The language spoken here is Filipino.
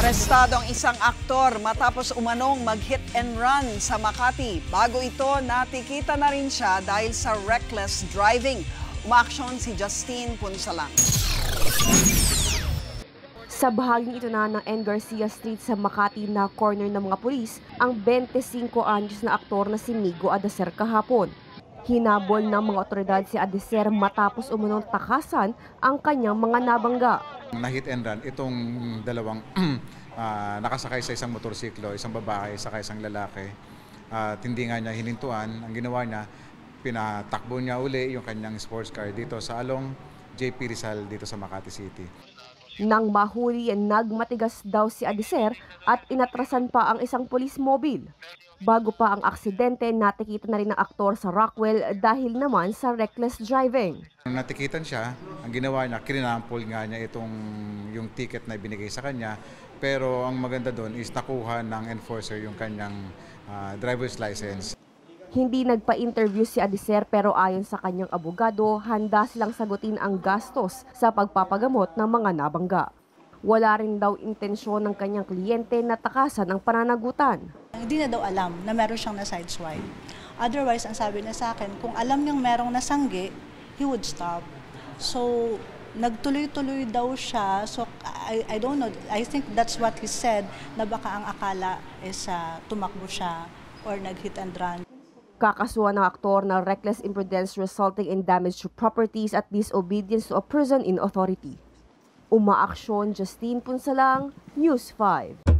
Arestado ang isang aktor matapos umanong mag-hit and run sa Makati. Bago ito, natikita na rin siya dahil sa reckless driving. Umaaksyon si Justine Punsalang. Sa bahaging ito na ng N. Garcia Street sa Makati na corner ng mga pulis, ang 25 anyos na aktor na si Migo Adaser kahapon. Hinabol ng mga otoridad si Adaser matapos umunong takasan ang kanyang mga nabangga. Na-hit and run itong dalawang nakasakay sa isang motorsiklo, isang babae, saka isang lalaki. At hindi nga niya hinintuan. Ang ginawa niya, pinatakbo niya uli yung kanyang sports car dito sa Along JP Rizal dito sa Makati City. Nang mahuli, nagmatigas daw si Adaser at inatrasan pa ang isang police mobile. Bago pa ang aksidente, natikita na rin ng aktor sa Rockwell dahil naman sa reckless driving. Nung natikitan siya, ang ginawa niya, kininampol nga niya yung ticket na ibinigay sa kanya. Pero ang maganda doon is nakuha ng enforcer yung kanyang driver's license. Hindi nagpa-interview si Adaser pero ayon sa kanyang abogado, handa silang sagutin ang gastos sa pagpapagamot ng mga nabangga. Wala rin daw intensyon ng kanyang kliyente na takasan ang pananagutan. Hindi na daw alam na meron siyang na-sideswipe. Otherwise, ang sabi niya sa akin, kung alam niyang merong nasanggi, he would stop. So, nagtuloy-tuloy daw siya. So, I don't know. I think that's what he said, na baka ang akala is tumakbo siya or nag-hit and run. Kakasuhan ng aktor na reckless imprudence resulting in damage to properties at disobedience to a person in authority. Umaaksyon, Justine Punsalang, News 5.